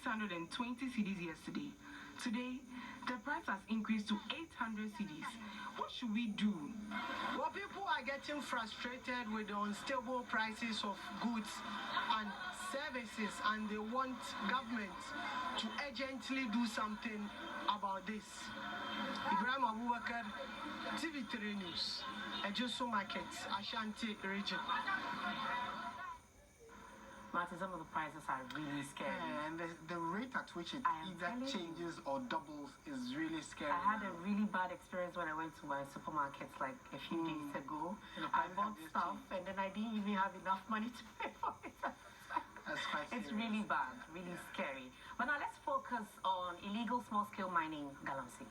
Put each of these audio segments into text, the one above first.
620 cedis yesterday. Today, the price has increased to 800 cedis. What should we do? Well, people are getting frustrated with the unstable prices of goods and services, and they want government to urgently do something about this. Ibrahim Abubakar, TV3 News, Ejoso Market, Ashanti region. Martin, some of the prices are really scary. And the rate at which it either changes or doubles is really scary. I had a really bad experience when I went to my supermarkets like a few days ago. I bought stuff and then I didn't even have enough money to pay for it. That's quite serious. It's really bad, really scary. But now let's focus on illegal small-scale mining, Galamsey.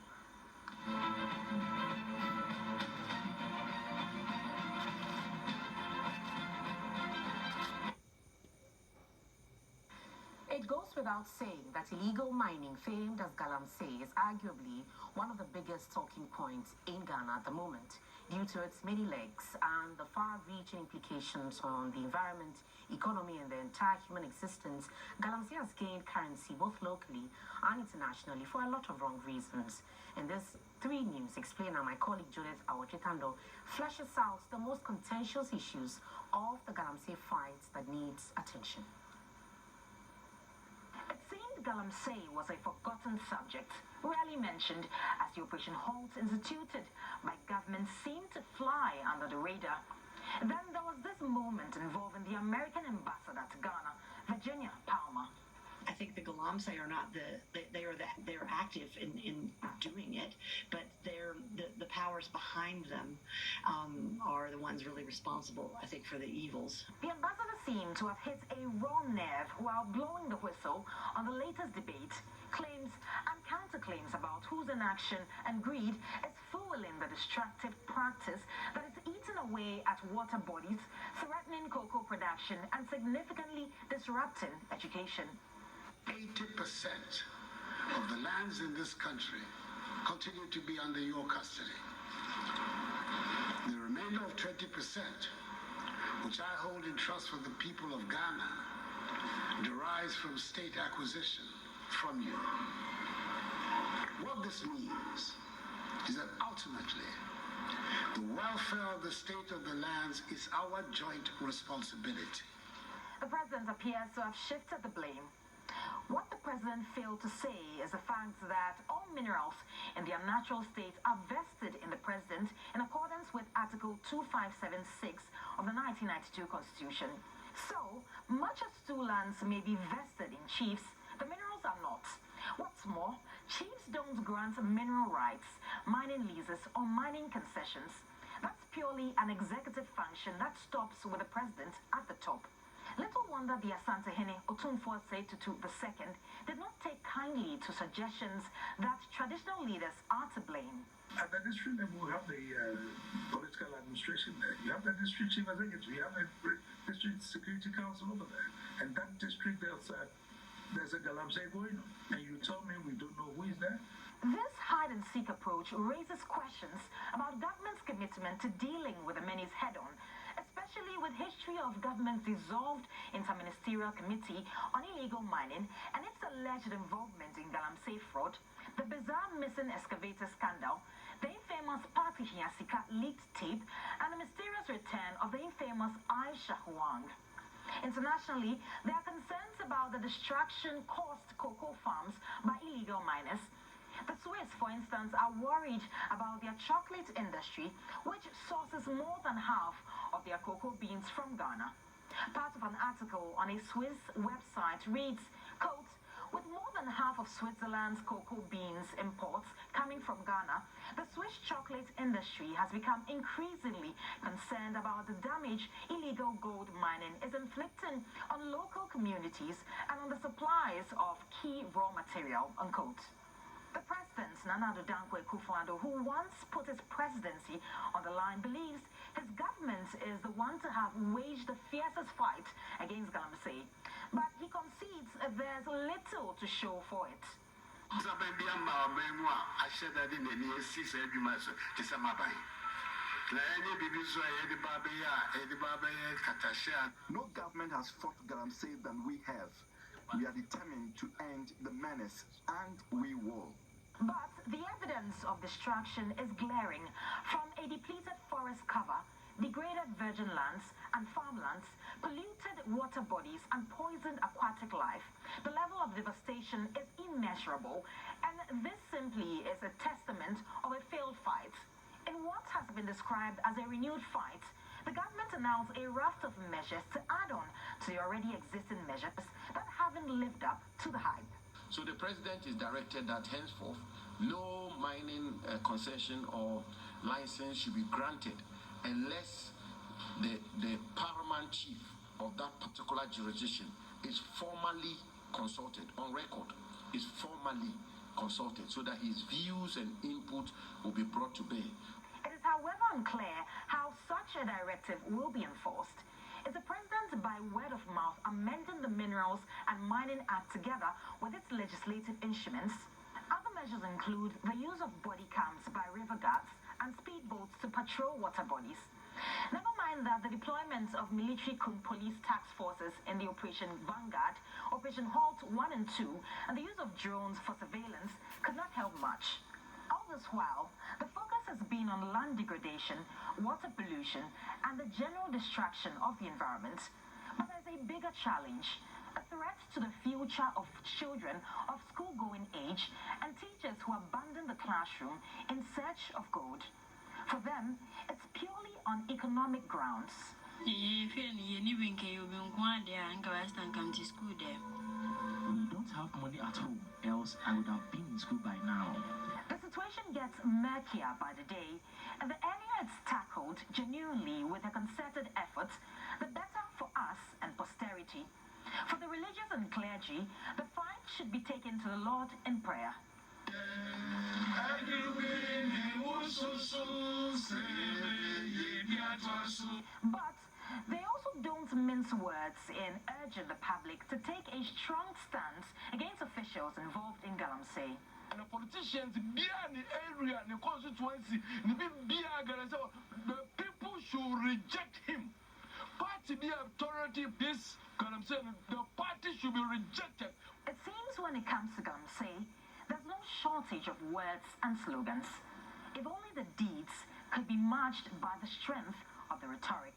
It goes without saying that illegal mining, famed as Galamsey, is arguably one of the biggest talking points in Ghana at the moment due to its many legs and the far-reaching implications on the environment, economy, and the entire human existence. Galamsey has gained currency both locally and internationally for a lot of wrong reasons. In this 3 News Explainer, my colleague Judith Awotritando fleshes out the most contentious issues of the Galamsey fight that needs attention. It seemed Galamsey was a forgotten subject, rarely mentioned, as the Operation Halt instituted by government seemed to fly under the radar. Then there was this moment involving the American ambassador to Ghana, Virginia Palmer. I think the Galamsey are not they're active in doing it, but the powers behind them are the ones really responsible, I think, for the evils. The ambassador seemed to have hit a raw nerve while blowing the whistle on the latest debate. Claims and counterclaims about whose inaction and greed is fueling the destructive practice that is eating away at water bodies, threatening cocoa production, and significantly disrupting education. 80% of the lands in this country continue to be under your custody. The remainder of 20%, which I hold in trust for the people of Ghana, derives from state acquisition from you. What this means is that ultimately, the welfare of the state of the lands is our joint responsibility. The president appears to have shifted the blame. What the president failed to say is the fact that all minerals in their natural state are vested in the president in accordance with Article 2576 of the 1992 Constitution. So, much as stool lands may be vested in chiefs, the minerals are not. What's more, chiefs don't grant mineral rights, mining leases, or mining concessions. That's purely an executive function that stops with the president at the top. Little wonder the Asantehene Otumfuo Asseyi-Tutu II did not take kindly to suggestions that traditional leaders are to blame. At the district level, we have the political administration there. You have the district chief executive. You have the district security council over there. And that district, there's a Galamsey going on. And you tell me we don't know who is there? This hide-and-seek approach raises questions about government's commitment to dealing with the menace head-on, especially with history of government dissolved Interministerial Committee on Illegal Mining and its alleged involvement in Galamsey fraud, the bizarre missing excavator scandal, the infamous Party Hiasika leaked tape, and the mysterious return of the infamous Aisha Huang. Internationally, there are concerns about the destruction caused cocoa farms by illegal miners. The Swiss, for instance, are worried about their chocolate industry, which sources more than half of their cocoa beans from Ghana. Part of an article on a Swiss website reads, quote, with more than half of Switzerland's cocoa beans imports coming from Ghana, the Swiss chocolate industry has become increasingly concerned about the damage illegal gold mining is inflicting on local communities and on the supplies of key raw material, unquote. The president, Nana Addo Dankwa Akufo-Addo, who once put his presidency on the line, believes his government is the one to have waged the fiercest fight against Galamsey. But he concedes there's little to show for it. No government has fought Galamsey than we have. we are determined to end the menace, and we will. But the evidence of destruction is glaring. From a depleted forest cover, degraded virgin lands and farmlands, polluted water bodies and poisoned aquatic life, the level of devastation is immeasurable, and this simply is a testament of a failed fight. In what has been described as a renewed fight, the government announced a raft of measures to add on to the already existing measures that haven't lived up to the hype. So the president is directed that henceforth no mining concession or license should be granted unless the paramount chief of that particular jurisdiction is formally consulted, on record, is formally consulted, so that his views and input will be brought to bear. It is, however, unclear how such a directive will be enforced. Is the president, by word of mouth, amending the Minerals and Mining Act together with its legislative instruments? Other measures include the use of body cams by river guards and speedboats to patrol water bodies. Never mind that the deployment of military police task forces in the Operation Vanguard, Operation Halt 1 and 2, and the use of drones for surveillance could not help much. All this while, the focus has been on land degradation, water pollution, and the general destruction of the environment. But there's a bigger challenge, a threat to the future of children of school-going age and teachers who abandon the classroom in search of gold. For them, it's purely on economic grounds. We don't have money at home, else I would have been in school by now. The situation gets murkier by the day, and the earlier it's tackled genuinely with a concerted effort, the better for us and posterity. For the religious and clergy, the fight should be taken to the Lord in prayer. But they also don't mince words in urging the public to take a strong stance against officials involved in Galamsey. And the politicians behind the area and the constituency, the people should reject him. Party the authority, this Galamsey, the party should be rejected. It seems when it comes to Galamsey, there's no shortage of words and slogans. If only the deeds could be matched by the strength of the rhetoric.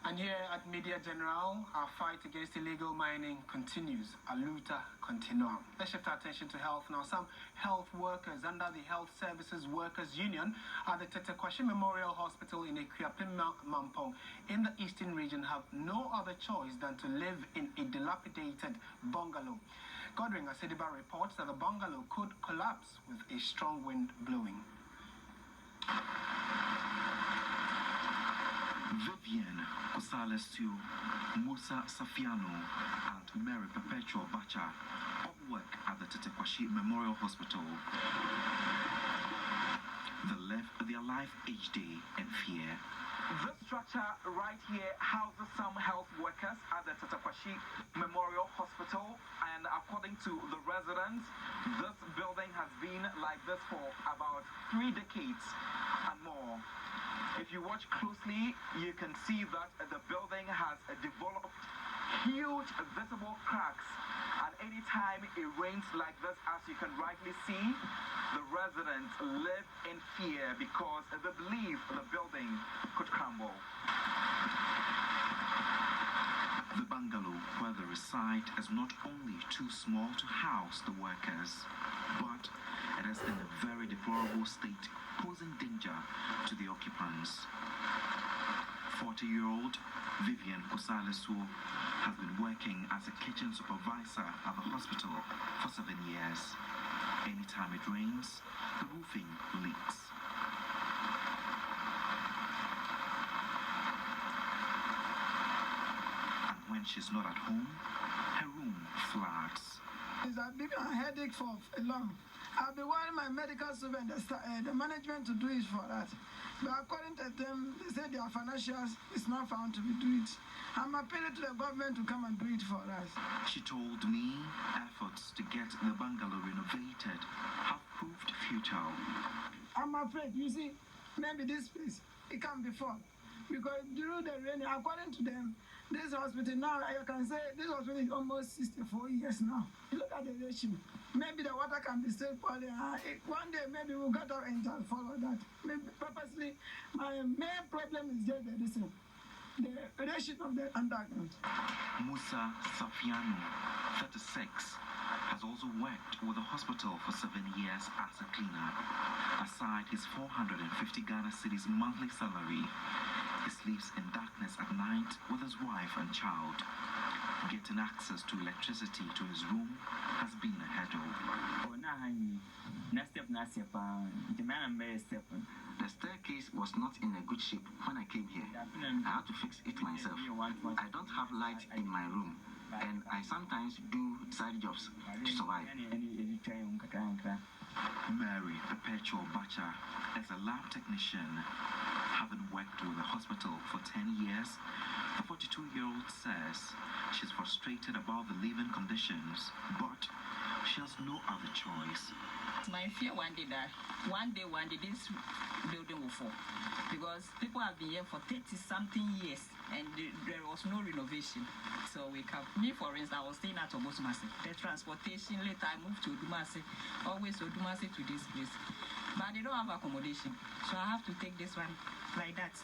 And here at Media General, our fight against illegal mining continues. A luta continuam. Let's shift our attention to health now. Some health workers under the Health Services Workers Union at the Tete Kwashi Memorial Hospital in Ekuapim Mampong in the eastern region have no other choice than to live in a dilapidated bungalow. Godwin Asediba reports that the bungalow could collapse with a strong wind blowing. Vivian Kusalesu, Musa Safiano, and Mary Perpetual Bacha all work at the Tete Kwashi Memorial Hospital. They left their life each day in fear. This structure right here houses some health workers at the Tete Kwashi Memorial Hospital, and according to the residents, this building has been like this for about 3 decades and more. If you watch closely, you can see that the building has developed huge visible cracks, and anytime it rains like this, as you can rightly see, the residents live in fear because they believe the building could crumble. The bungalow where they reside is not only too small to house the workers, but it is in a very deplorable state, posing danger to the occupants. 40-year-old Vivian Kusalesu has been working as a kitchen supervisor at the hospital for 7 years. Anytime it rains, the roofing leaks. And when she's not at home, her room floods. I've been a headache for long. I've been wanting my medical student, the management to do it for that. But according to them, they said their financials is not found to be do it. I'm appealing to the government to come and do it for us. She told me efforts to get the bungalow renovated have proved futile. I'm afraid, you see, maybe this place, it can be fun. Because during the rain, according to them, This hospital now, you can say this hospital is almost 64 years now. You look at the ratio. Maybe the water can be still falling. One day maybe we'll get our and follow that. Maybe purposely, my main problem is just the ratio of the underground. Musa Safiano, 36, has also worked with the hospital for 7 years as a cleaner. Aside his 450 Ghana cedis monthly salary, he sleeps in darkness at night with his wife and child. Getting access to electricity to his room has been a hurdle. The staircase was not in a good shape when I came here. I had to fix it myself. I don't have light in my room, and I sometimes do side jobs to survive. Mary Perpetual Bacha is a lab technician. Having worked with the hospital for 10 years, the 42-year-old says she's frustrated about the living conditions, but she has no other choice. My fear one day this building will fall, because people have been here for 30-something years and there was no renovation. So we come. Me, for instance, I was staying at Obosumasi. The transportation, later I moved to Odumasi, always Odumasi to this place. But they don't have accommodation, so I have to take this one like that.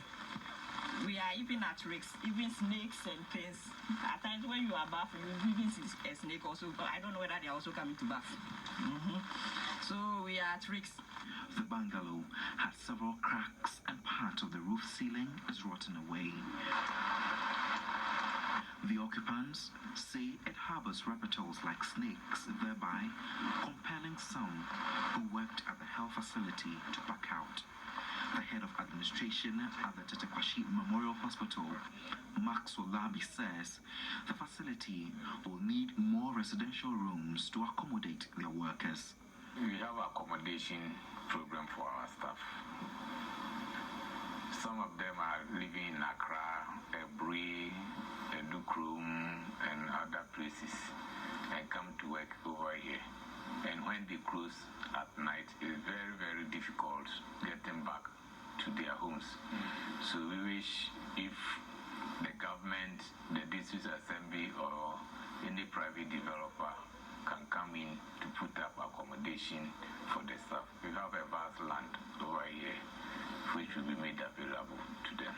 We are even at risk, even snakes and things. At times when you are bathing, you even see a snake also, but I don't know whether they are also coming to bath. So we are at risk. The bungalow has several cracks and part of the roof ceiling is rotten away. The occupants say it harbors reptiles like snakes, thereby compelling some who worked at the health facility to back out. The head of administration at the Tetekwashi Memorial Hospital, Max Olabi, says the facility will need more residential rooms to accommodate their workers. We have accommodation program for our staff. Some of them are living in Accra, Ebri, Edukrum, and other places, and come to work over here. And when they close at night, it's very, very difficult getting back to their homes. So we wish if the government, the district assembly, or any private developer can come in to put up accommodation for the staff. We have a vast land over here which will be made available to them.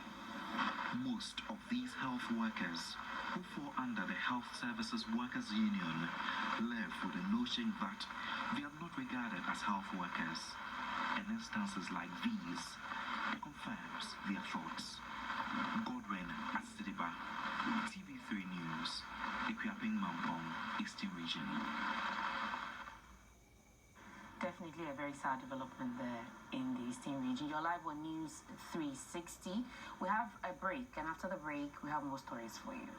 Most of these health workers who fall under the Health Services Workers Union live with the notion that they are not regarded as health workers. In instances like these, it confirms their thoughts. Godwin Asidiba, TV3 News, Equiaping Mampong, Eastern Region. Definitely a very sad development there in the Eastern Region. You're live on News 360. We have a break, and after the break, we have more stories for you.